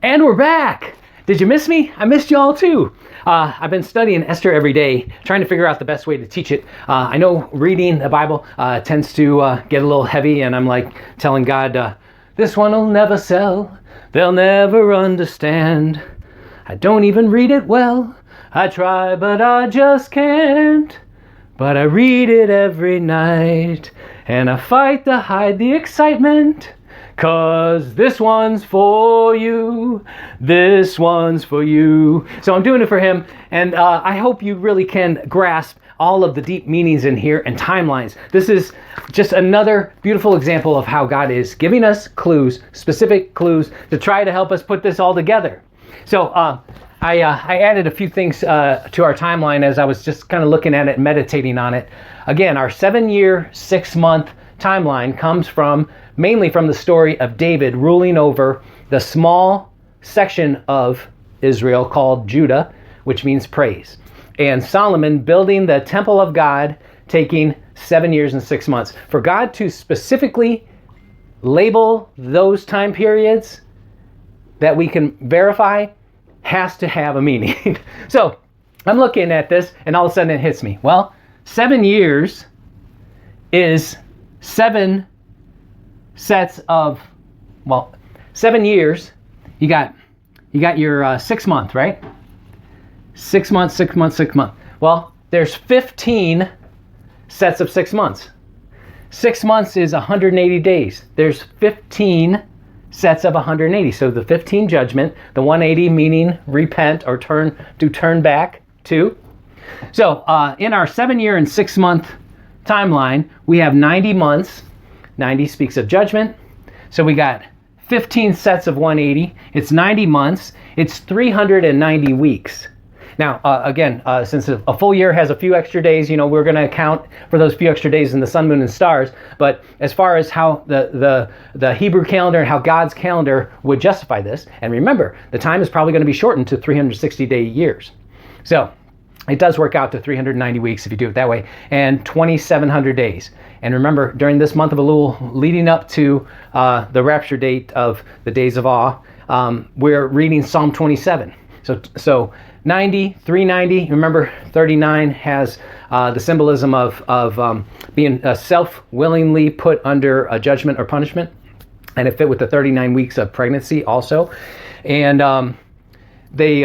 And we're back. Did you miss me? I missed you all too. I've been studying Esther every day, trying to figure out the best way to teach it. I know reading the Bible tends to get a little heavy, and I'm like telling God, this one will never sell. They'll never understand. I don't even read it well. I try, but I just can't. But I read it every night, and I fight to hide the excitement. 'Cause this one's for you, this one's for you. So I'm doing it for him, and I hope you really can grasp all of the deep meanings in here and timelines. This is just another beautiful example of how God is giving us clues, specific clues, to try to help us put this all together. So I added a few things to our timeline as I was just kind of looking at it and meditating on it. Again, our 7-year, 6-month timeline comes mainly from the story of David ruling over the small section of Israel called Judah, which means praise, and Solomon building the temple of God, taking 7 years and 6 months. For God to specifically label those time periods that we can verify has to have a meaning. So I'm looking at this, and all of a sudden it hits me. Well, 7 years is 7 sets of, 7 years. You got your 6 month, right? 6 months, 6 months, 6 months. Well, there's 15 sets of 6 months. 6 months is 180 days. There's 15 sets of 180. So the 15 judgment, the 180 meaning repent or turn back to. So in our 7-year and 6-month timeline, we have 90 months. 90 speaks of judgment. So we got 15 sets of 180. It's 90 months. It's 390 weeks. Now, again, since a full year has a few extra days, we're going to account for those few extra days in the sun, moon, and stars. But as far as how the Hebrew calendar and how God's calendar would justify this, and remember, the time is probably going to be shortened to 360-day years. So it does work out to 390 weeks if you do it that way, and 2,700 days. And remember, during this month of Elul, leading up to the rapture date of the days of awe, we're reading Psalm 27. So 90, 390, remember 39 has the symbolism of being self-willingly put under a judgment or punishment, and it fit with the 39 weeks of pregnancy also. And they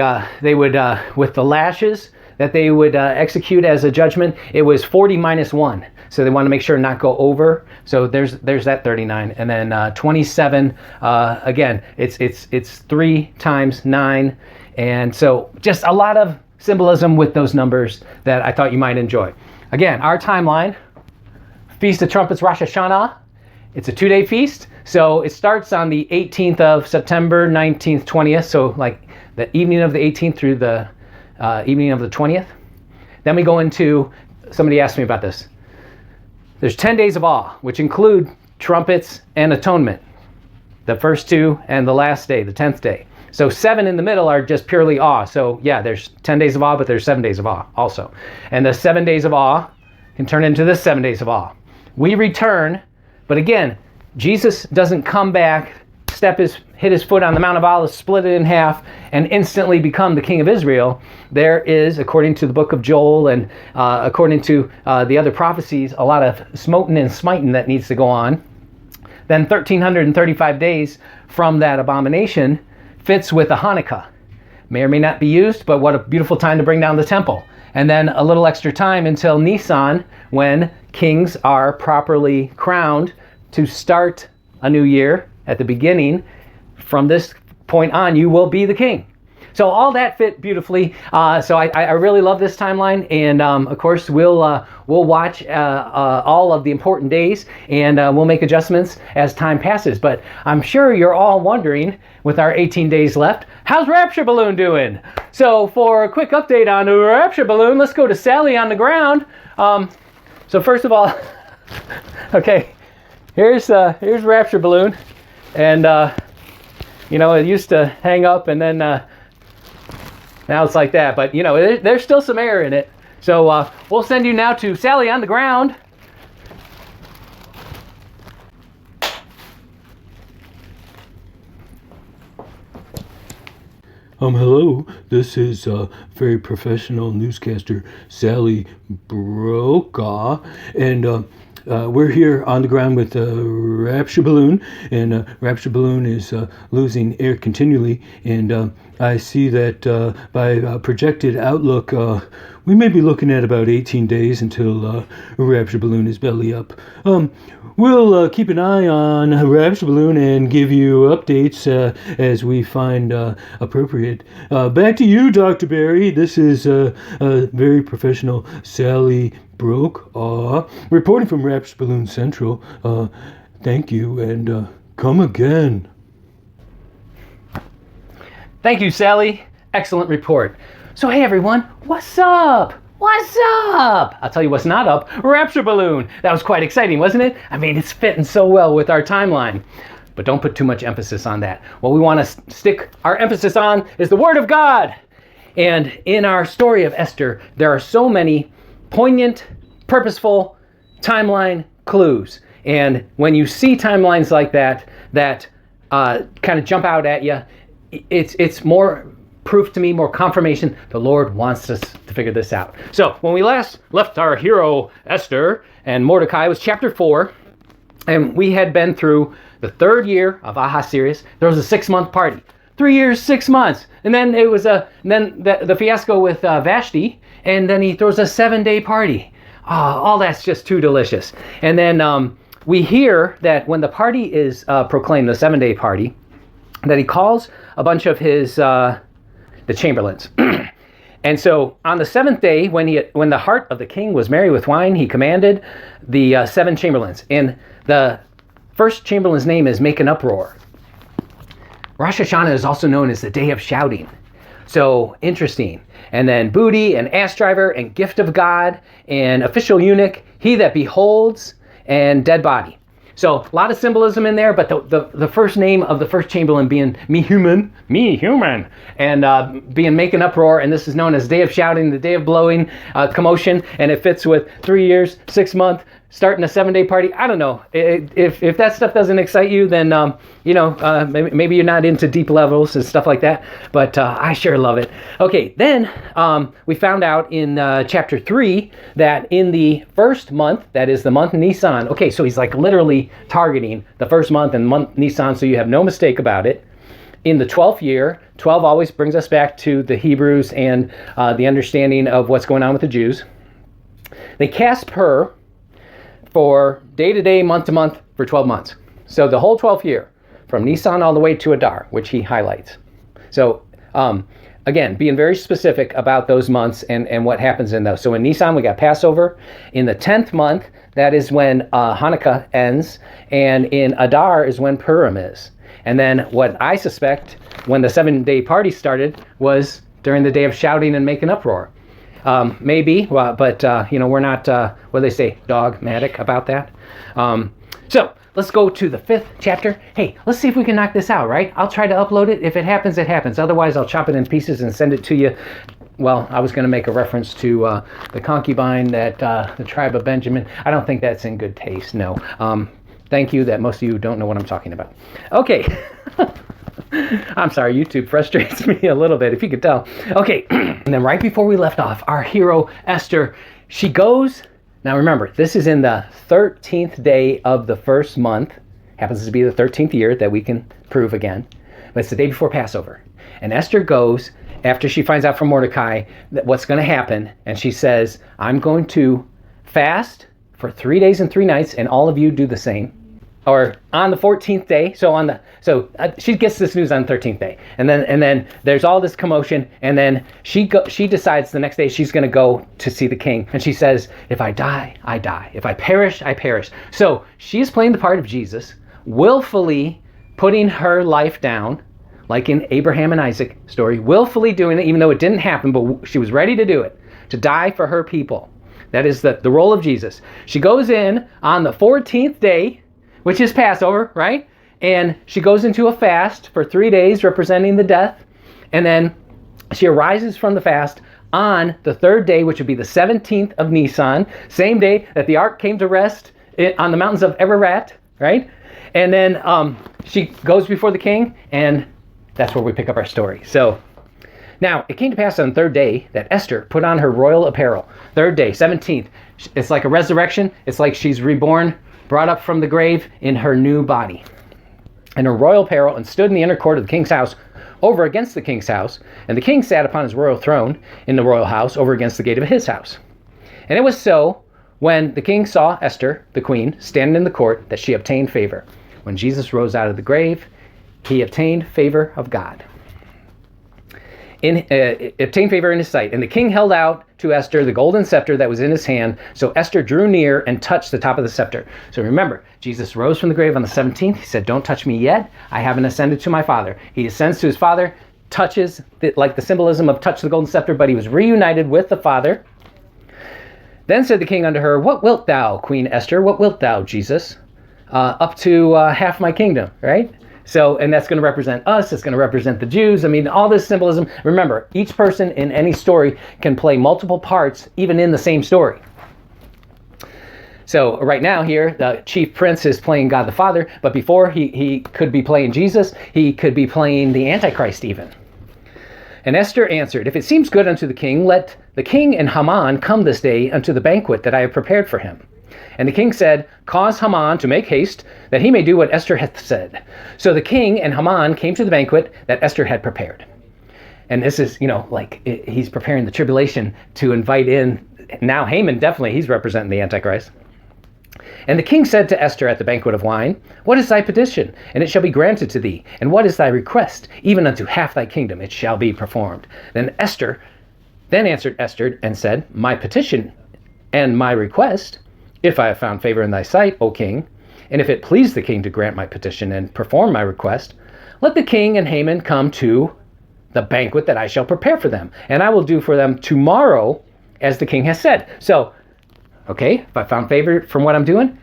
would, with the lashes that they would execute as a judgment, it was 40 minus 1. So they want to make sure not go over. So there's that 39. And then 27, again, it's 3 times 9. And so just a lot of symbolism with those numbers that I thought you might enjoy. Again, our timeline, Feast of Trumpets, Rosh Hashanah. It's a 2-day feast. So it starts on the 18th of September, 19th, 20th. So like the evening of the 18th through the evening of the 20th. Then we go into, somebody asked me about this. There's 10 days of awe, which include trumpets and atonement. The first 2 and the last day, the 10th day. So 7 in the middle are just purely awe. So yeah, there's 10 days of awe, but there's 7 days of awe also. And the 7 days of awe can turn into the 7 days of awe. We return, but again, Jesus doesn't come back, hit his foot on the Mount of Olives, split it in half, and instantly become the King of Israel. There is, according to the book of Joel and according to the other prophecies, a lot of smoting and smiting that needs to go on. Then 1,335 days from that abomination fits with the Hanukkah. May or may not be used, but what a beautiful time to bring down the temple. And then a little extra time until Nisan, when kings are properly crowned to start a new year at the beginning. From this point on, you will be the king. So all that fit beautifully. So I really love this timeline, and of course we'll watch all of the important days, and we'll make adjustments as time passes. But I'm sure you're all wondering, with our 18 days left, how's Rapture Balloon doing? So for a quick update on the Rapture Balloon, let's go to Sally on the ground. So first of all, okay, here's Rapture Balloon, and it used to hang up, and then now it's like that, but there's still some air in it. So we'll send you now to Sally on the ground. Hello. This is very professional newscaster Sally Brokaw, and we're here on the ground with Rapture Balloon, and Rapture Balloon is losing air continually, and I see that by projected outlook, we may be looking at about 18 days until Rapture Balloon is belly up. We'll keep an eye on Rapture Balloon and give you updates as we find appropriate. Back to you, Dr. Barry. This is very professional Sally Brokaw reporting from Rapture Balloon Central. Thank you, and come again. Thank you, Sally. Excellent report. So, hey, everyone, what's up? What's up? I'll tell you what's not up. Rapture Balloon. That was quite exciting, wasn't it? I mean, it's fitting so well with our timeline. But don't put too much emphasis on that. What we want to stick our emphasis on is the Word of God. And in our story of Esther, there are so many poignant, purposeful timeline clues. And when you see timelines like that kind of jump out at you, it's more proof to me, more confirmation the Lord wants us to figure this out. So when we last left our hero Esther and Mordecai, it was chapter 4, and we had been through the third year of Ahasuerus. There was a 6-month party. 3 years, 6 months. And then it was the fiasco with Vashti, and then he throws a 7-day party. All that's just too delicious. And then we hear that when the party is proclaimed, the 7-day party, that he calls a bunch of his the chamberlains. And so on the 7th day, when the heart of the king was merry with wine, he commanded the 7 chamberlains. And the first chamberlain's name is Make an Uproar. Rosh Hashanah is also known as the Day of Shouting. So interesting. And then Booty and Ass Driver and Gift of God and Official Eunuch, He that Beholds, and Dead Body. So a lot of symbolism in there, but the first name of the first chamberlain being me human, and being Make an Uproar, and this is known as Day of Shouting, the Day of Blowing, commotion, and it fits with 3 years, 6 months, starting a 7-day party. I don't know. If that stuff doesn't excite you, then maybe you're not into deep levels and stuff like that. But I sure love it. Okay, then we found out in chapter 3 that in the first month, that is the month Nisan. Okay, so he's like literally targeting the first month and month Nisan, so you have no mistake about it. In the 12th year, 12 always brings us back to the Hebrews and the understanding of what's going on with the Jews. They cast Pur for day to day, month to month, for 12 months. So the whole 12th year, from Nisan all the way to Adar, which he highlights. So again, being very specific about those months and what happens in those. So in Nisan, we got Passover. In the 10th month, that is when Hanukkah ends. And in Adar is when Purim is. And then what I suspect, when the 7-day party started, was during the Day of Shouting and Make an Uproar. Maybe, but we're not, what do they say, dogmatic about that. So let's go to the 5th chapter. Hey, let's see if we can knock this out, right? I'll try to upload it. If it happens, it happens. Otherwise, I'll chop it in pieces and send it to you. Well, I was going to make a reference to the concubine that the tribe of Benjamin. I don't think that's in good taste, no. Thank you that most of you don't know what I'm talking about. Okay. I'm sorry, YouTube frustrates me a little bit, if you could tell. Okay, and then right before we left off, our hero, Esther, she goes, now remember, this is in the 13th day of the first month, happens to be the 13th year that we can prove again, but it's the day before Passover. And Esther goes, after she finds out from Mordecai that what's going to happen, and she says, I'm going to fast for 3 days and 3 nights, and all of you do the same. Or on the 14th day, so she gets this news on the 13th day, and then there's all this commotion, and then she decides the next day she's going to go to see the king, and she says, if I die, I die. If I perish, I perish. So she's playing the part of Jesus, willfully putting her life down, like in Abraham and Isaac story, willfully doing it, even though it didn't happen, but she was ready to do it, to die for her people. That is the role of Jesus. She goes in on the 14th day, which is Passover, right? And she goes into a fast for 3 days, representing the death. And then she arises from the fast on the 3rd day, which would be the 17th of Nisan, same day that the ark came to rest on the mountains of Ararat, right? And then she goes before the king, and that's where we pick up our story. So Now, it came to pass on the third day that Esther put on her royal apparel. Third day, 17th. It's like a resurrection. It's like she's reborn, brought up from the grave in her new body. And her royal apparel, and stood in the inner court of the king's house, over against the king's house. And the king sat upon his royal throne in the royal house, over against the gate of his house. And it was so, when the king saw Esther, the queen, standing in the court, that she obtained favor. When Jesus rose out of the grave, he obtained favor of God. Obtained favor in his sight. And the king held out to Esther the golden scepter that was in his hand. So Esther drew near and touched the top of the scepter. So remember, Jesus rose from the grave on the 17th. He said, don't touch me yet. I haven't ascended to my Father. He ascends to his Father, touches, like the symbolism of touch the golden scepter, but he was reunited with the Father. Then said the king unto her, what wilt thou, Queen Esther? What wilt thou, Jesus? Up to half my kingdom, right? So, and that's going to represent us. It's going to represent the Jews. I mean, all this symbolism. Remember, each person in any story can play multiple parts, even in the same story. So right now here, the chief prince is playing God the Father, but before he could be playing Jesus, he could be playing the Antichrist even. And Esther answered, if it seems good unto the king, let the king and Haman come this day unto the banquet that I have prepared for him. And the king said, cause Haman to make haste, that he may do what Esther hath said. So the king and Haman came to the banquet that Esther had prepared. And this is, he's preparing the tribulation to invite in. Now Haman, definitely, he's representing the Antichrist. And the king said to Esther at the banquet of wine, what is thy petition? And it shall be granted to thee. And what is thy request? Even unto half thy kingdom it shall be performed. Then answered Esther and said, my petition and my request, if I have found favor in thy sight, O king, and if it please the king to grant my petition and perform my request, let the king and Haman come to the banquet that I shall prepare for them, and I will do for them tomorrow as the king has said. So, okay, if I found favor from what I'm doing,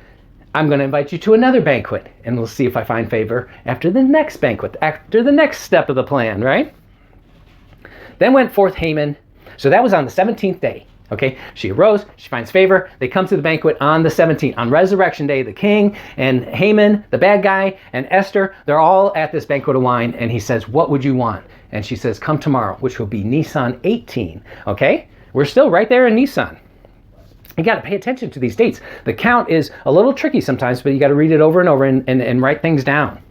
I'm going to invite you to another banquet, and we'll see if I find favor after the next banquet, after the next step of the plan, right? Then went forth Haman. So that was on the 17th day. Okay, she arose, she finds favor. They come to the banquet on the 17th. On Resurrection Day, the king and Haman, the bad guy, and Esther, they're all at this banquet of wine. And he says, what would you want? And she says, come tomorrow, which will be Nisan 18. Okay, we're still right there in Nisan. You got to pay attention to these dates. The count is a little tricky sometimes, but you got to read it over and over and write things down.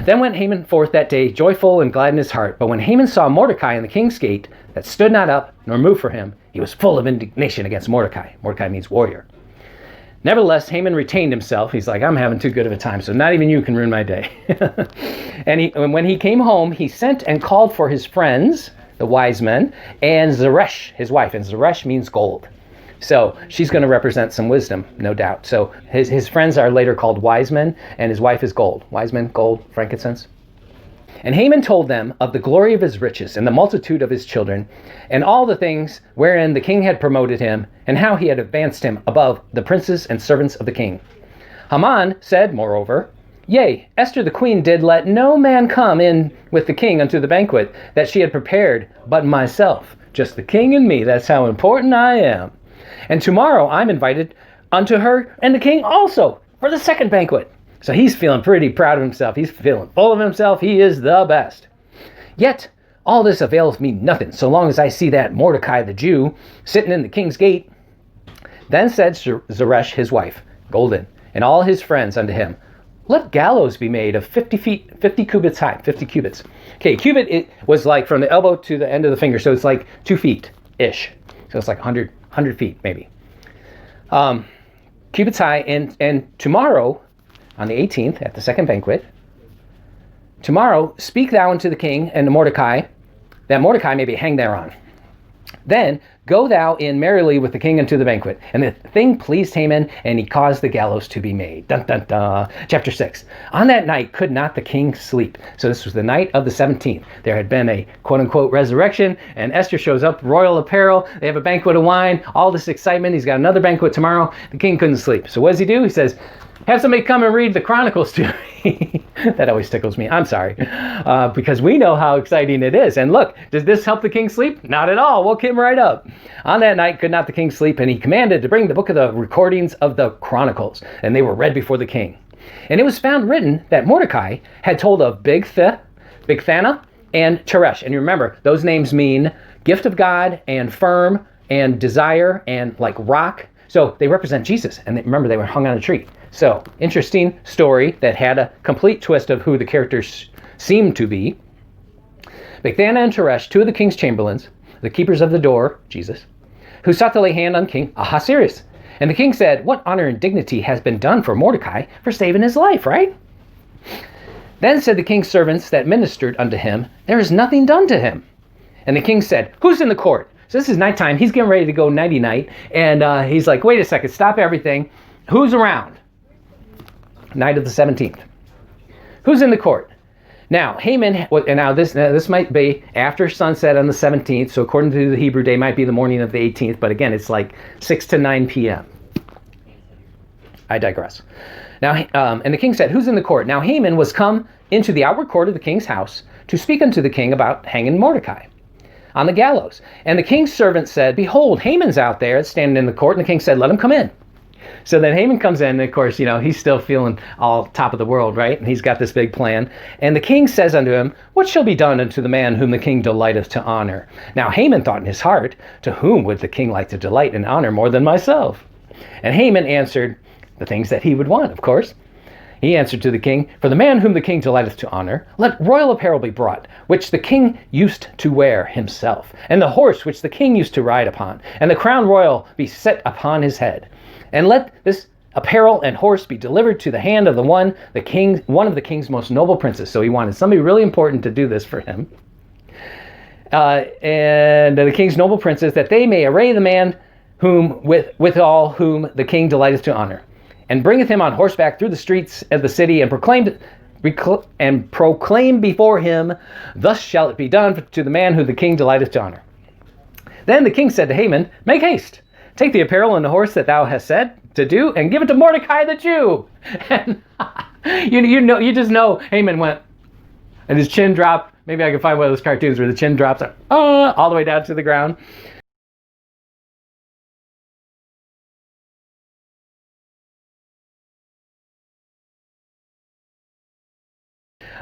Then went Haman forth that day, joyful and glad in his heart. But when Haman saw Mordecai in the king's gate, that stood not up, nor moved for him, he was full of indignation against Mordecai. Mordecai means warrior. Nevertheless, Haman retained himself. He's like, I'm having too good of a time, so not even you can ruin my day. And when he came home, he sent and called for his friends, the wise men, and Zeresh, his wife. And Zeresh means gold. So she's going to represent some wisdom, no doubt. So his friends are later called wise men, and his wife is gold. Wise men, gold, frankincense. And Haman told them of the glory of his riches and the multitude of his children, and all the things wherein the king had promoted him, and how he had advanced him above the princes and servants of the king. Haman said, moreover, yea, Esther the queen did let no man come in with the king unto the banquet that she had prepared, but myself, just the king and me. That's how important I am. And tomorrow I'm invited unto her and the king also for the second banquet. So he's feeling pretty proud of himself. He's feeling full of himself. He is the best. Yet all this availeth me nothing, so long as I see that Mordecai the Jew sitting in the king's gate. Then said Zeresh his wife, golden, and all his friends unto him, let gallows be made of 50 cubits high, 50 cubits. Okay, cubit, it was like from the elbow to the end of the finger, so it's like 2 feet-ish. So it's like 100 feet maybe. Cubits high, and tomorrow, on the 18th, at the second banquet, tomorrow speak thou unto the king and to Mordecai, that Mordecai may be hanged thereon. Then go thou in merrily with the king unto the banquet. And the thing pleased Haman, and he caused the gallows to be made. Dun, dun, dun. Chapter 6. On that night could not the king sleep. So this was the night of the 17th. There had been a quote-unquote resurrection, and Esther shows up, royal apparel. They have a banquet of wine, all this excitement. He's got another banquet tomorrow. The king couldn't sleep. So what does he do? He says, have somebody come and read the Chronicles to me. That always tickles me. I'm sorry. Because we know how exciting it is. And look, does this help the king sleep? Not at all. Woke him right up. On that night could not the king sleep, and he commanded to bring the book of the recordings of the Chronicles. And they were read before the king. And it was found written that Mordecai had told of Bigthana, and Teresh. And you remember, those names mean gift of God and firm and desire and like rock. So they represent Jesus. And remember, they were hung on a tree. So interesting story that had a complete twist of who the characters seemed to be. Bigthana and Teresh, two of the king's chamberlains, the keepers of the door, Jesus, who sought to lay hand on King Ahasuerus. And the king said, what honor and dignity has been done for Mordecai for saving his life, right? Then said the king's servants that ministered unto him, there is nothing done to him. And the king said, who's in the court? So this is nighttime. He's getting ready to go nighty-night. And he's like, wait a second, stop everything. Who's around? Night of the 17th. Who's in the court? Now, Haman, and now this might be after sunset on the 17th, so according to the Hebrew day, might be the morning of the 18th, but again, it's like 6 to 9 p.m. I digress. Now, and the king said, who's in the court? Now, Haman was come into the outward court of the king's house to speak unto the king about hanging Mordecai on the gallows. And the king's servant said, behold, Haman's out there standing in the court. And the king said, let him come in. So then Haman comes in, and of course, he's still feeling all top of the world, right? And he's got this big plan. And the king says unto him, what shall be done unto the man whom the king delighteth to honor? Now Haman thought in his heart, to whom would the king like to delight and honor more than myself? And Haman answered, the things that he would want, of course. He answered to the king, for the man whom the king delighteth to honor, let royal apparel be brought, which the king used to wear himself, and the horse which the king used to ride upon, and the crown royal be set upon his head. And let this apparel and horse be delivered to the hand of one of the king's most noble princes. So he wanted somebody really important to do this for him. And the king's noble princes, that they may array the man with all whom the king delighteth to honor, and bringeth him on horseback through the streets of the city, and proclaim before him, thus shall it be done to the man who the king delighteth to honor. Then the king said to Haman, make haste. Take the apparel and the horse that thou hast said to do, and give it to Mordecai the Jew. And you just know Haman went, and his chin dropped. Maybe I can find one of those cartoons where the chin drops all the way down to the ground.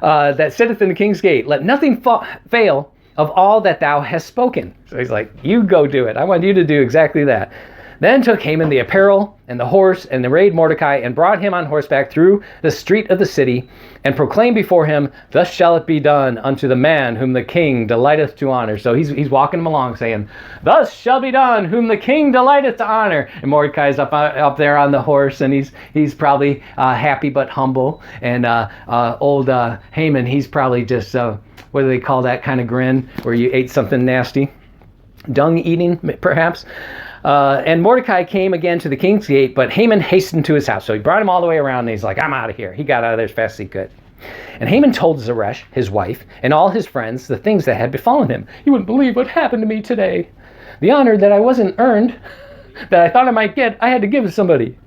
That sitteth in the king's gate. Let nothing fail of all that thou hast spoken. So he's like, you go do it. I want you to do exactly that. Then took Haman the apparel and the horse, and arrayed Mordecai, and brought him on horseback through the street of the city, and proclaimed before him, thus shall it be done unto the man whom the king delighteth to honor. So he's walking him along saying, thus shall be done whom the king delighteth to honor. And Mordecai's up there on the horse, and he's probably happy but humble. And old Haman, he's probably just, what do they call that kind of grin, where you ate something nasty? Dung eating, perhaps. And Mordecai came again to the king's gate, but Haman hastened to his house. So he brought him all the way around, and he's like, I'm out of here. He got out of there as fast as he could. And Haman told Zeresh, his wife, and all his friends the things that had befallen him. You wouldn't believe what happened to me today. The honor that I wasn't earned, that I thought I might get, I had to give to somebody.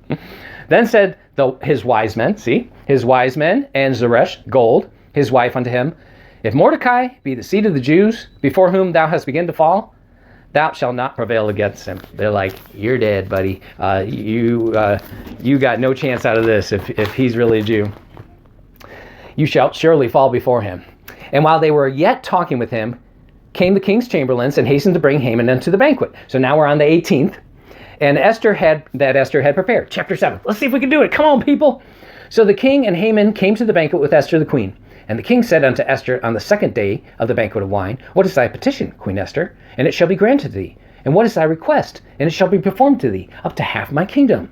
Then said his wise men and Zeresh, gold, his wife unto him, if Mordecai be the seed of the Jews, before whom thou hast begun to fall, thou shalt not prevail against him. They're like, you're dead, buddy. You got no chance out of this if he's really a Jew. You shalt surely fall before him. And while they were yet talking with him, came the king's chamberlains and hastened to bring Haman unto the banquet. So now we're on the 18th. And Esther had prepared. Chapter 7. Let's see if we can do it. Come on, people. So the king and Haman came to the banquet with Esther the queen. And the king said unto Esther on the second day of the banquet of wine, what is thy petition, Queen Esther? And it shall be granted thee. And what is thy request? And it shall be performed to thee, up to half my kingdom.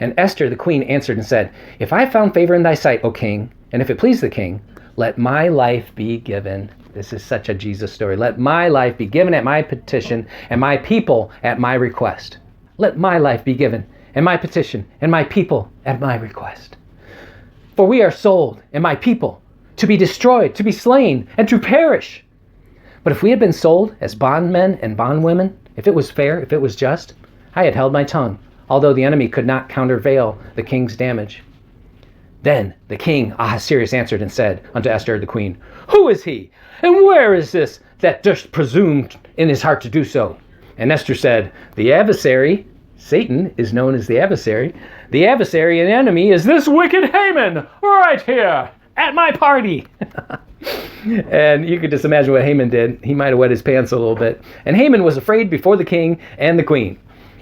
And Esther the queen answered and said, if I have found favor in thy sight, O king, and if it please the king, let my life be given. This is such a Jesus story. Let my life be given at my petition, and my people at my request. Let my life be given, and my petition, and my people at my request. For we are sold, and my people, to be destroyed, to be slain, and to perish. But if we had been sold as bondmen and bondwomen, if it was fair, if it was just, I had held my tongue, although the enemy could not countervail the king's damage. Then the king Ahasuerus answered and said unto Esther the queen, who is he, and where is this that durst presume in his heart to do so? And Esther said, the adversary, Satan is known as the adversary and enemy is this wicked Haman right here. at my party. And you could just imagine what Haman did. He might have wet his pants a little bit. And Haman was afraid before the king and the queen.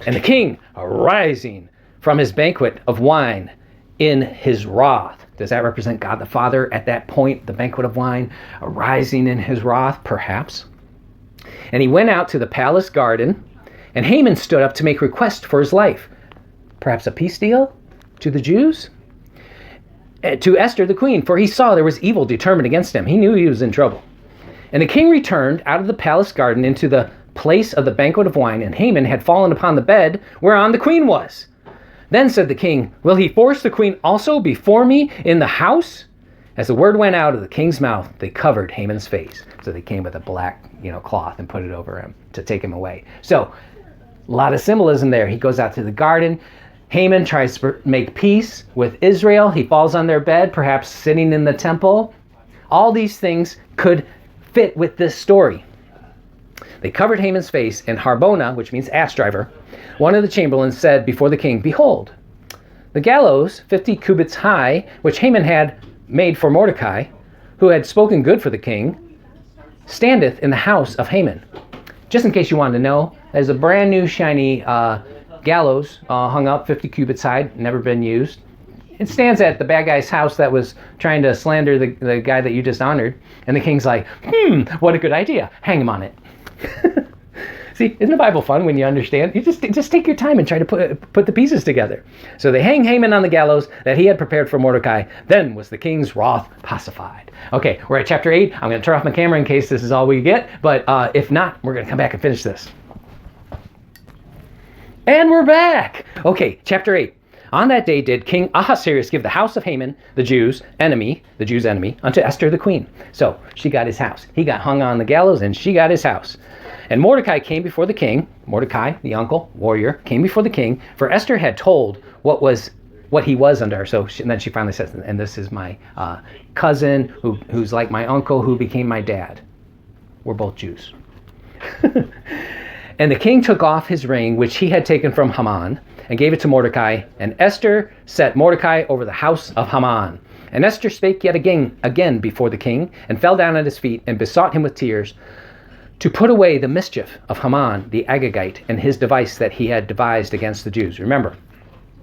And the king, arising from his banquet of wine in his wrath. Does that represent God the Father at that point, the banquet of wine, arising in his wrath? Perhaps. And he went out to the palace garden, and Haman stood up to make request for his life. Perhaps a peace deal to the Jews? To Esther the queen, for he saw there was evil determined against him. He knew he was in trouble. And the king returned out of the palace garden into the place of the banquet of wine, and Haman had fallen upon the bed whereon the queen was. Then said the king, will he force the queen also before me in the house? As the word went out of the king's mouth, they covered Haman's face. So they came with a black, cloth and put it over him to take him away. So a lot of symbolism there. He goes out to the garden. Haman tries to make peace with Israel. He falls on their bed, perhaps sitting in the temple. All these things could fit with this story. They covered Haman's face, and Harbona, which means ass driver, one of the chamberlains said before the king, behold, the gallows 50 cubits high, which Haman had made for Mordecai, who had spoken good for the king, standeth in the house of Haman. Just in case you wanted to know, there's a brand new shiny gallows hung up 50 cubits high, never been used. It stands at the bad guy's house that was trying to slander the guy that you just honored. And the king's like, what a good idea. Hang him on it. See, isn't the Bible fun when you understand? You just take your time and try to put the pieces together. So they hang Haman on the gallows that he had prepared for Mordecai. Then was the king's wrath pacified. Okay, we're at chapter 8. I'm going to turn off my camera in case this is all we get. But if not, we're going to come back and finish this. And we're back. Okay, chapter 8. On that day did King Ahasuerus give the house of Haman, the Jews' enemy, unto Esther the queen. So she got his house. He got hung on the gallows, and she got his house. And Mordecai came before the king. Mordecai, the uncle, warrior, came before the king, for Esther had told what he was under. So and then she finally says, and this is my cousin, who's like my uncle, who became my dad. We're both Jews. And the king took off his ring, which he had taken from Haman, and gave it to Mordecai. And Esther set Mordecai over the house of Haman. And Esther spake yet again before the king, and fell down at his feet, and besought him with tears, to put away the mischief of Haman the Agagite, and his device that he had devised against the Jews. Remember,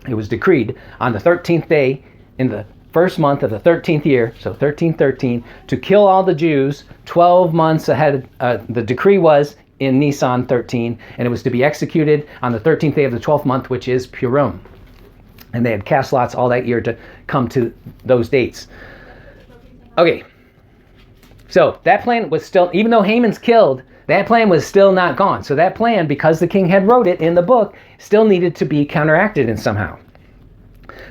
it was decreed on the 13th day in the first month of the 13th year, so 1313, to kill all the Jews 12 months ahead. The decree was in Nisan 13, and it was to be executed on the 13th day of the 12th month, which is Purim. And they had cast lots all that year to come to those dates. Okay, so that plan was still, even though Haman's killed, that plan was still not gone. So that plan, because the king had wrote it in the book, still needed to be counteracted in somehow.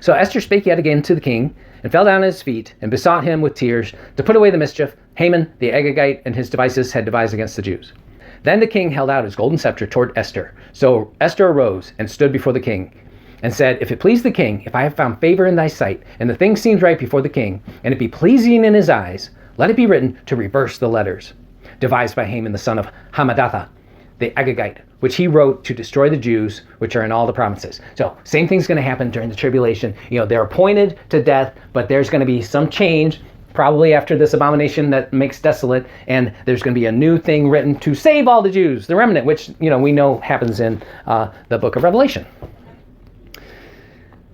So Esther spake yet again to the king, and fell down at his feet, and besought him with tears to put away the mischief Haman the Agagite and his devices had devised against the Jews. Then the king held out his golden scepter toward Esther. So Esther arose and stood before the king, and said, if it please the king, if I have found favor in thy sight, and the thing seems right before the king, and it be pleasing in his eyes, let it be written to reverse the letters, devised by Haman the son of Hammedatha, the Agagite, which he wrote to destroy the Jews, which are in all the provinces. So same thing's going to happen during the tribulation. They're appointed to death, but there's going to be some change, probably after this abomination that makes desolate, and there's going to be a new thing written to save all the Jews, the remnant, which we know happens in the book of Revelation.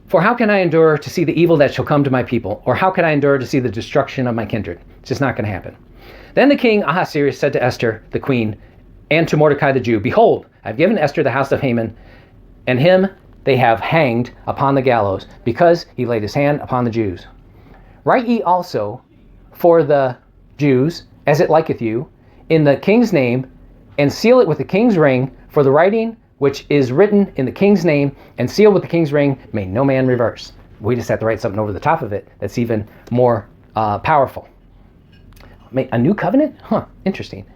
For how can I endure to see the evil that shall come to my people? Or how can I endure to see the destruction of my kindred? It's just not going to happen. Then the king Ahasuerus said to Esther, the queen, and to Mordecai the Jew, behold, I've given Esther the house of Haman, and him they have hanged upon the gallows, because he laid his hand upon the Jews. Write ye also for the Jews, as it liketh you, in the king's name, and seal it with the king's ring, for the writing which is written in the king's name, and sealed with the king's ring, may no man reverse. We just have to write something over the top of it that's even more powerful. A new covenant? Interesting.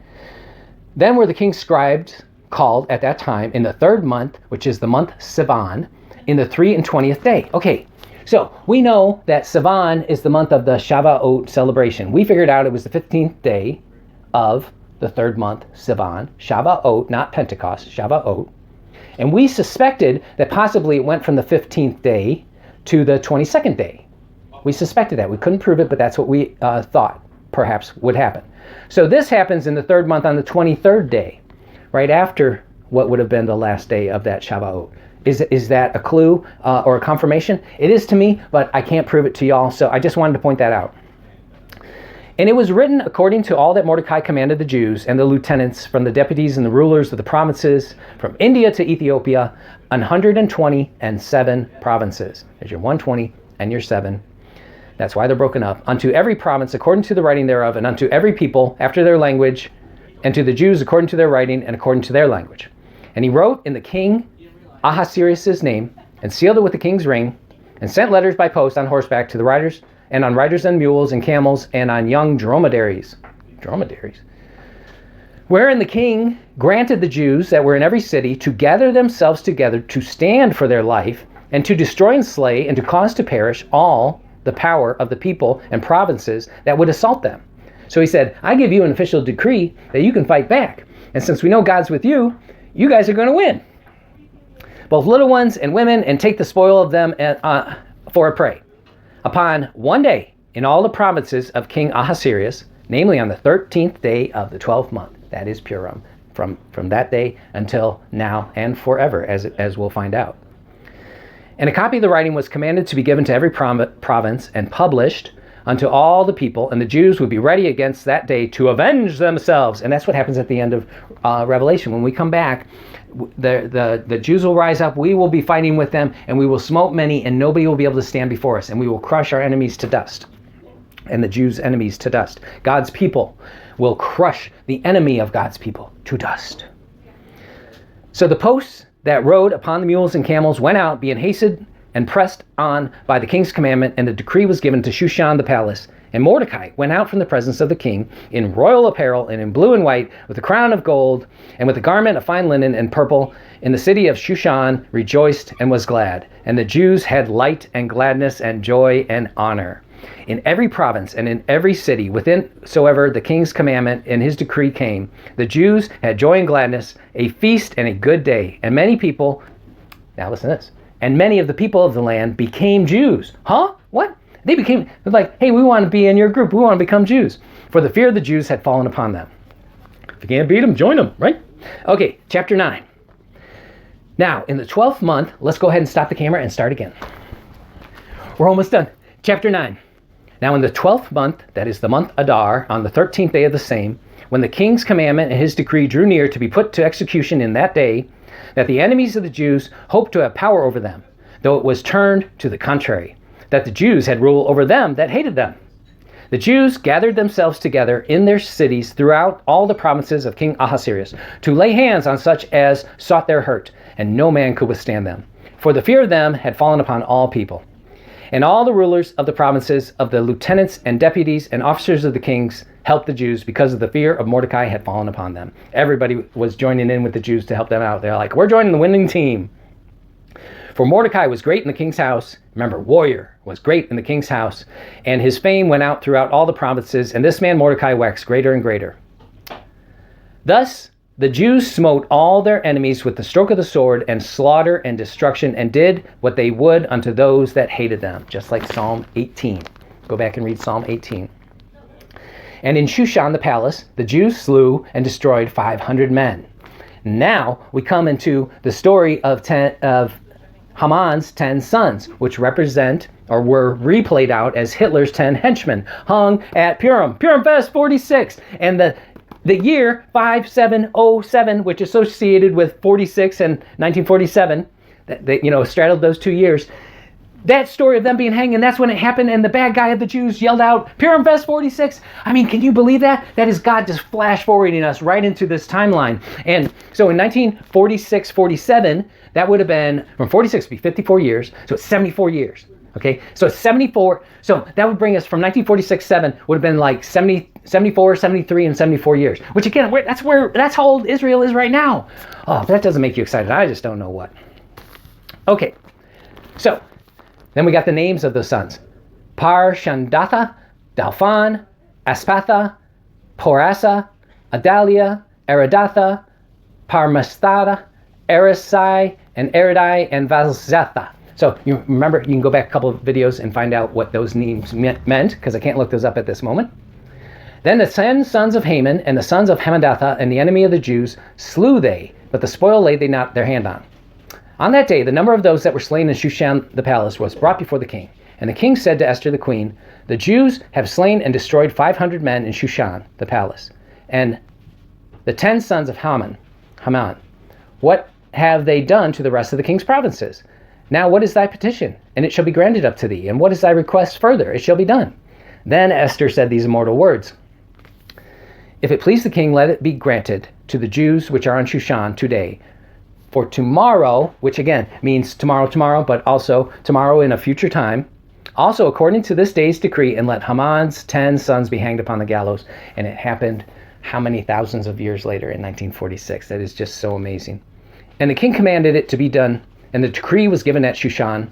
Then were the king's scribes called at that time in the 3rd month, which is the month Sivan, in the 23rd day. Okay, so we know that Sivan is the month of the Shavuot celebration. We figured out it was the 15th day of the 3rd month Sivan, Shavuot, not Pentecost, Shavuot. And we suspected that possibly it went from the 15th day to the 22nd day. We suspected that. We couldn't prove it, but that's what we thought perhaps would happen. So this happens in the third month on the 23rd day, right after what would have been the last day of that Shavuot. Is that a clue or a confirmation? It is to me, but I can't prove it to y'all, so I just wanted to point that out. And it was written according to all that Mordecai commanded the Jews and the lieutenants from the deputies and the rulers of the provinces from India to Ethiopia, 127 provinces. There's your 120 and your 7. That's why they're broken up. Unto every province according to the writing thereof, and unto every people after their language, and to the Jews according to their writing and according to their language. And he wrote in the king Ahasuerus' name, and sealed it with the king's ring, and sent letters by post on horseback to the riders, and on riders and mules and camels, and on young dromedaries. Wherein the king granted the Jews that were in every city to gather themselves together to stand for their life, and to destroy and slay, and to cause to perish all the power of the people and provinces that would assault them. So he said, I give you an official decree that you can fight back. And since we know God's with you, you guys are going to win. Both little ones and women, and take the spoil of them for a prey. Upon one day in all the provinces of King Ahasuerus, namely on the 13th day of the 12th month, that is Purim, from that day until now and forever, as we'll find out. And a copy of the writing was commanded to be given to every province and published unto all the people, and the Jews would be ready against that day to avenge themselves. And that's what happens at the end of Revelation. When we come back, the Jews will rise up, we will be fighting with them, and we will smote many, and nobody will be able to stand before us, and we will crush our enemies to dust, and the Jews' enemies to dust. God's people will crush the enemy of God's people to dust. So the posts that rode upon the mules and camels went out, being hasted and pressed on by the king's commandment, and the decree was given to Shushan the palace. And Mordecai went out from the presence of the king in royal apparel and in blue and white, with a crown of gold, and with a garment of fine linen and purple. In the city of Shushan rejoiced and was glad. And the Jews had light and gladness and joy and honor. In every province and in every city, withinsoever the king's commandment and his decree came, the Jews had joy and gladness, a feast and a good day. And many people, now listen to this, and many of the people of the land became Jews. Huh? What? They became like, hey, we want to be in your group. We want to become Jews. For the fear of the Jews had fallen upon them. If you can't beat them, join them, right? Okay, chapter 9. Now, in the 12th month, let's go ahead and stop the camera and start again. We're almost done. Chapter 9. Now, in the 12th month, that is the month Adar, on the 13th day of the same, when the king's commandment and his decree drew near to be put to execution in that day, that the enemies of the Jews hoped to have power over them, though it was turned to the contrary, that the Jews had rule over them that hated them. The Jews gathered themselves together in their cities throughout all the provinces of King Ahasuerus to lay hands on such as sought their hurt, and no man could withstand them. For the fear of them had fallen upon all people. And all the rulers of the provinces, of the lieutenants and deputies and officers of the kings, helped the Jews because of the fear of Mordecai had fallen upon them. Everybody was joining in with the Jews to help them out. They're like, we're joining the winning team. For Mordecai was great in the king's house. Remember, warrior was great in the king's house. And his fame went out throughout all the provinces. And this man Mordecai waxed greater and greater. Thus the Jews smote all their enemies with the stroke of the sword, and slaughter and destruction, and did what they would unto those that hated them. Just like Psalm 18. Go back and read Psalm 18. And in Shushan the palace, the Jews slew and destroyed 500 men. Now we come into the story of Haman's 10 sons, which represent or were replayed out as Hitler's 10 henchmen hung at Purim Fest 46. And the year 5707, which is associated with 46 and 1947, that straddled those 2 years. That story of them being hanged, and that's when it happened, and the bad guy of the Jews yelled out, Purim Fest 46. I mean, can you believe that? That is God just flash forwarding us right into this timeline. And so in 1946-47, that would have been, from 46 to be 54 years, so it's 74 years. Okay, so 74, so that would bring us from 1946-7, would have been like 74, 73, and 74 years. Which again, that's how old Israel is right now. Oh, that doesn't make you excited. I just don't know what. Okay, so then we got the names of the sons. Parshandatha, Dalphan, Aspatha, Porasa, Adalia, Aridatha, Parmasthada, Erisai, and Eridai, and Vazatha. So you remember, you can go back a couple of videos and find out what those names meant, because I can't look those up at this moment. Then the 10 sons of Haman and the sons of Hammedatha and the enemy of the Jews slew they, but the spoil laid they not their hand on. On that day, the number of those that were slain in Shushan the palace was brought before the king. And the king said to Esther the queen, the Jews have slain and destroyed 500 men in Shushan the palace. And the 10 sons of Haman, what have they done to the rest of the king's provinces? Now what is thy petition? And it shall be granted up to thee. And what is thy request further? It shall be done. Then Esther said these immortal words. If it please the king, let it be granted to the Jews which are on Shushan today. For tomorrow, which again means tomorrow, but also tomorrow in a future time, also according to this day's decree, and let Haman's 10 sons be hanged upon the gallows. And it happened how many thousands of years later in 1946. That is just so amazing. And the king commanded it to be done, and the decree was given at Shushan,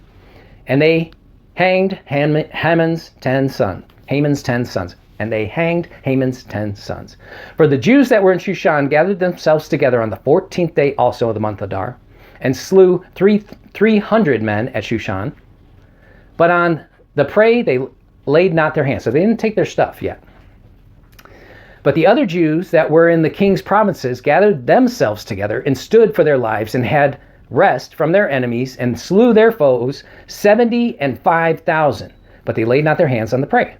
and they hanged Haman's 10 sons. And they hanged Haman's 10 sons. For the Jews that were in Shushan gathered themselves together on the 14th day also of the month Adar, and slew 300 men at Shushan. But on the prey they laid not their hands. So they didn't take their stuff yet. But the other Jews that were in the king's provinces gathered themselves together and stood for their lives and had rest from their enemies and slew their foes 75,000. But they laid not their hands on the prey.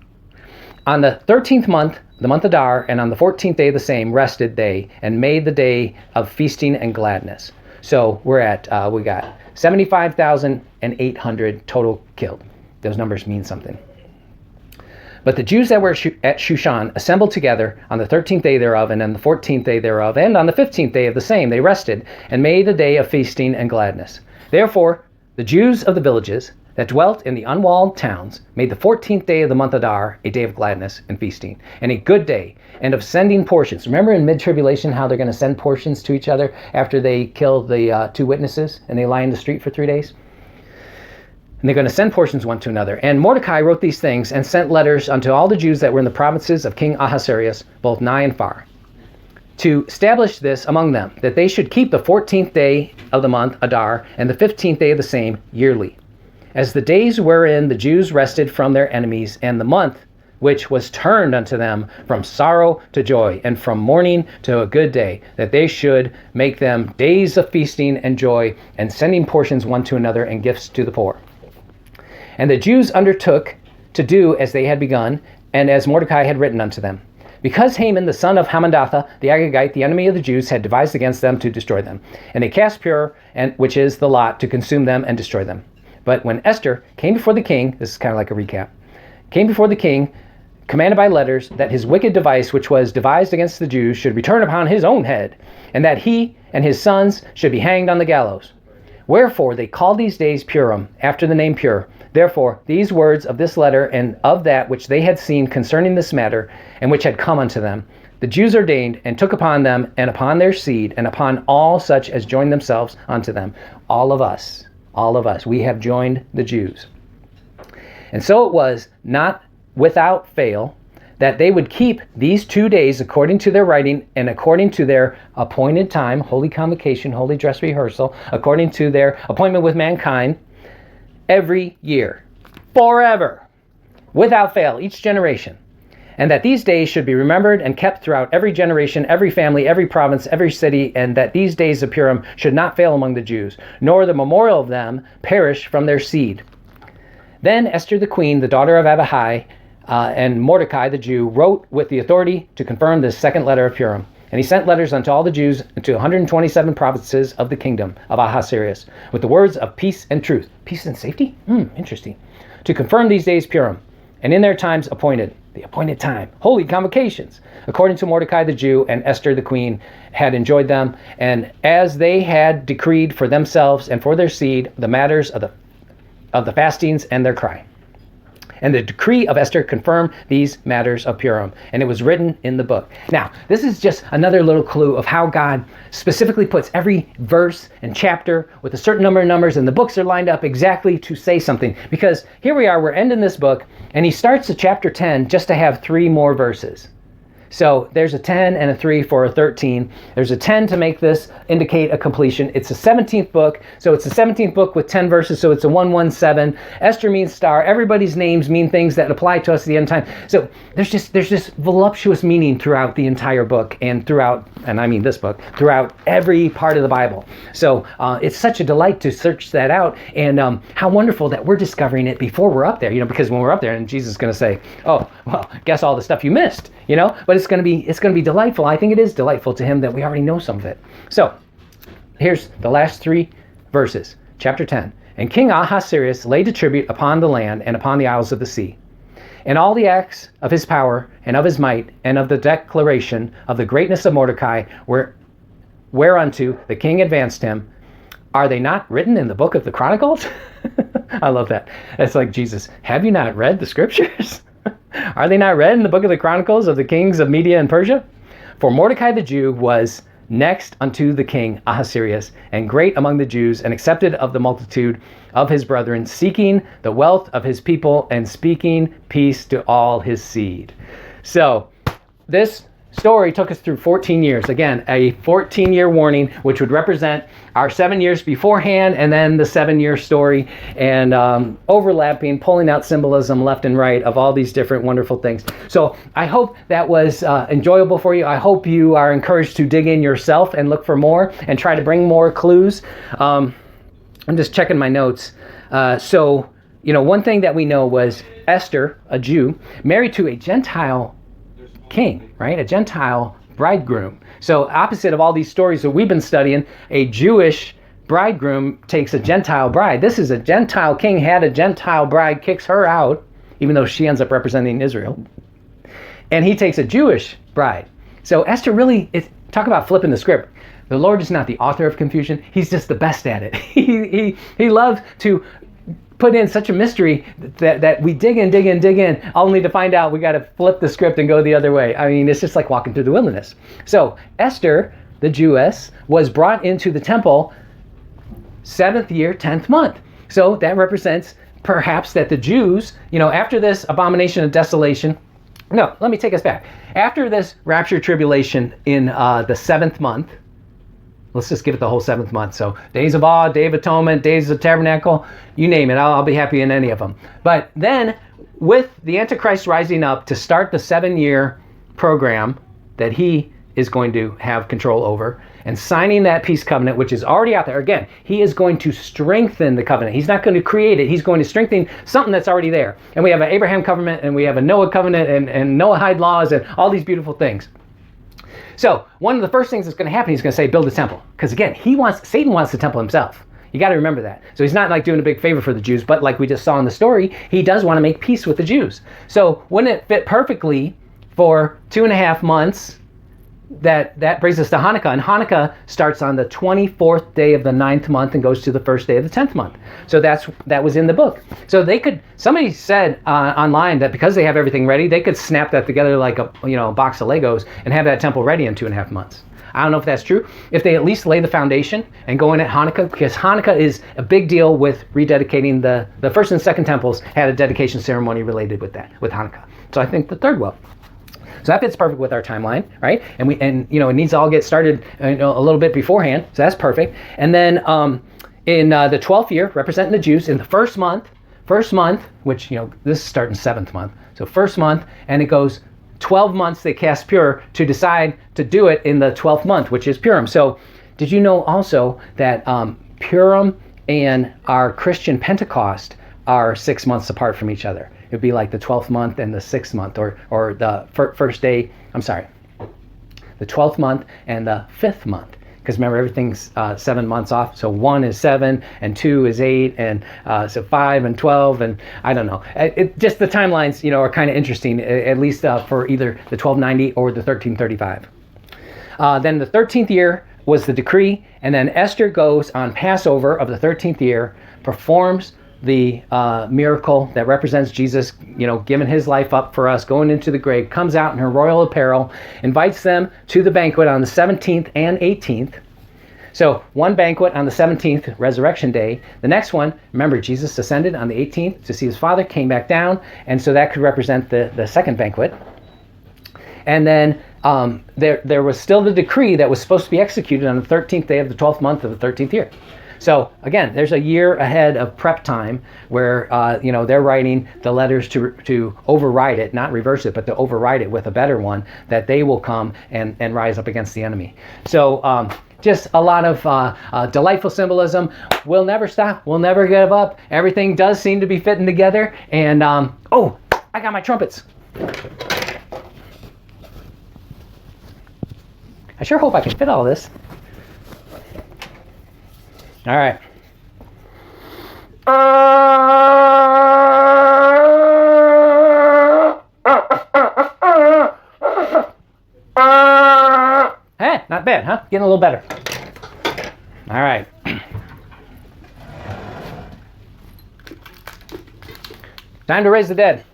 On the 13th month, the month Adar, and on the 14th day of the same, rested they and made the day of feasting and gladness. So we're at, we got 75,800 total killed. Those numbers mean something. But the Jews that were at Shushan assembled together on the 13th day thereof, and on the 14th day thereof, and on the 15th day of the same, they rested and made a day of feasting and gladness. Therefore, the Jews of the villages that dwelt in the unwalled towns made the 14th day of the month Adar a day of gladness and feasting, and a good day, and of sending portions. Remember in mid-tribulation how they're going to send portions to each other after they kill the 2 witnesses and they lie in the street for 3 days? And they're going to send portions one to another. And Mordecai wrote these things and sent letters unto all the Jews that were in the provinces of King Ahasuerus, both nigh and far, to establish this among them, that they should keep the 14th day of the month Adar and the 15th day of the same yearly, as the days wherein the Jews rested from their enemies, and the month which was turned unto them from sorrow to joy, and from mourning to a good day, that they should make them days of feasting and joy, and sending portions one to another and gifts to the poor. And the Jews undertook to do as they had begun, and as Mordecai had written unto them, because Haman the son of Hammedatha the Agagite, the enemy of the Jews, had devised against them to destroy them. And they cast Pur, which is the lot, to consume them and destroy them. But when Esther came before the king, this is kind of like a recap, came before the king, commanded by letters that his wicked device, which was devised against the Jews, should return upon his own head, and that he and his sons should be hanged on the gallows. Wherefore they called these days Purim, after the name Pur. Therefore these words of this letter and of that which they had seen concerning this matter, and which had come unto them, the Jews ordained and took upon them and upon their seed and upon all such as joined themselves unto them. All of us, we have joined the Jews. And so it was not without fail that they would keep these 2 days according to their writing and according to their appointed time, holy convocation, holy dress rehearsal, according to their appointment with mankind, every year, forever, without fail, each generation. And that these days should be remembered and kept throughout every generation, every family, every province, every city, and that these days of Purim should not fail among the Jews, nor the memorial of them perish from their seed. Then Esther the queen, the daughter of Abihai, and Mordecai the Jew, wrote with the authority to confirm this second letter of Purim. And he sent letters unto all the Jews into 127 provinces of the kingdom of Ahasuerus, with the words of peace and truth. Peace and safety? Interesting. To confirm these days Purim, and in their times appointed, the appointed time, holy convocations, according to Mordecai the Jew and Esther the queen had enjoyed them, and as they had decreed for themselves and for their seed the matters of the fastings and their cry. And the decree of Esther confirmed these matters of Purim, and it was written in the book. Now, this is just another little clue of how God specifically puts every verse and chapter with a certain number of numbers, and the books are lined up exactly to say something. Because here we are, we're ending this book, and he starts at chapter 10 just to have 3 more verses. So there's a 10 and a 3 for a 13. There's a 10 to make this indicate a completion. It's a 17th book. So it's a 17th book with 10 verses. So it's a 117. Esther means star. Everybody's names mean things that apply to us at the end of time. So there's this voluptuous meaning throughout the entire book and throughout, and I mean this book, throughout every part of the Bible. So it's such a delight to search that out, and how wonderful that we're discovering it before we're up there, because when we're up there and Jesus is going to say, oh, well, guess all the stuff you missed, but it's going to be delightful. I think it is delightful to him that we already know some of it. So here's the last 3 verses, chapter 10. And King Ahasuerus laid a tribute upon the land and upon the isles of the sea. And all the acts of his power and of his might and of the declaration of the greatness of Mordecai whereunto the king advanced him, are they not written in the book of the Chronicles? I love that. It's like Jesus, have you not read the scriptures? Are they not read in the book of the Chronicles of the kings of Media and Persia? For Mordecai the Jew was next unto the king Ahasuerus, and great among the Jews, and accepted of the multitude of his brethren, seeking the wealth of his people, and speaking peace to all his seed. So this story took us through 14 years. Again, a 14-year warning, which would represent our 7 years beforehand, and then the 7-year story, and overlapping, pulling out symbolism left and right of all these different wonderful things. So I hope that was enjoyable for you. I hope you are encouraged to dig in yourself and look for more and try to bring more clues. I'm just checking my notes. So one thing that we know was Esther, a Jew, married to a Gentile king, right? A Gentile bridegroom. So opposite of all these stories that we've been studying, a Jewish bridegroom takes a Gentile bride. This is a Gentile king had a Gentile bride, kicks her out, even though she ends up representing Israel. And he takes a Jewish bride. So Esther really, talk about flipping the script. The Lord is not the author of confusion. He's just the best at it. He loves to put in such a mystery that we dig in, only to find out we got to flip the script and go the other way. I mean, it's just like walking through the wilderness. So Esther, the Jewess, was brought into the temple 7th year, 10th month. So that represents perhaps that the Jews, after this abomination of desolation, no, let me take us back. After this rapture tribulation in the 7th month, let's just give it the whole 7th month. So days of awe, day of atonement, days of tabernacle, you name it. I'll be happy in any of them. But then with the Antichrist rising up to start the 7-year program that he is going to have control over, and signing that peace covenant, which is already out there. Again, he is going to strengthen the covenant. He's not going to create it. He's going to strengthen something that's already there. And we have an Abraham covenant, and we have a Noah covenant, and Noahide laws, and all these beautiful things. So one of the first things that's going to happen, he's going to say, build a temple. Because again, Satan wants the temple himself. You got to remember that. So he's not like doing a big favor for the Jews, but like we just saw in the story, he does want to make peace with the Jews. So wouldn't it fit perfectly for 2.5 months? That brings us to Hanukkah, and Hanukkah starts on the 24th day of the 9th month and goes to the 1st day of the 10th month. So that was in the book. So somebody said online that because they have everything ready, they could snap that together like a box of Legos and have that temple ready in 2.5 months. I don't know if that's true. If they at least lay the foundation and go in at Hanukkah, because Hanukkah is a big deal with rededicating the first and second temples had a dedication ceremony related with that, with Hanukkah. So I think the third will. So that fits perfect with our timeline, right? And it needs to all get started a little bit beforehand. So that's perfect. And then in the 12th year, representing the Jews, in the first month, which this is starting 7th month. So first month, and it goes 12 months. They cast Pur to decide to do it in the 12th month, which is Purim. So did you know also that Purim and our Christian Pentecost are 6 months apart from each other? It would be like the 12th month and the 6th month, or the first day, the 12th month and the 5th month. Because remember, everything's 7 months off. So 1 is 7 and 2 is 8, and so 5 and 12, and I don't know. Just the timelines, are kind of interesting, at least for either the 1290 or the 1335. Then the 13th year was the decree, and then Esther goes on Passover of the 13th year, performs the miracle that represents Jesus, giving his life up for us, going into the grave, comes out in her royal apparel, invites them to the banquet on the 17th and 18th. So one banquet on the 17th, Resurrection Day. The next one, remember, Jesus ascended on the 18th to see his Father, came back down, and so that could represent the second banquet. And then there was still the decree that was supposed to be executed on the 13th day of the 12th month of the 13th year. So again, there's a year ahead of prep time where they're writing the letters to override it, not reverse it, but to override it with a better one, that they will come and rise up against the enemy. So just a lot of delightful symbolism. We'll never stop. We'll never give up. Everything does seem to be fitting together. And I got my trumpets. I sure hope I can fit all this. All right. Hey, not bad, huh? Getting a little better. All right. Time to raise the dead.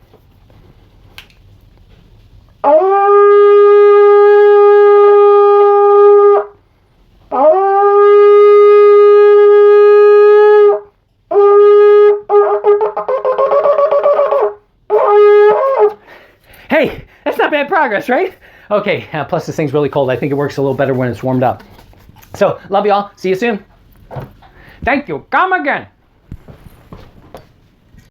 Hey, that's not bad progress, right? Okay, plus this thing's really cold. I think it works a little better when it's warmed up. So, love you all. See you soon. Thank you. Come again.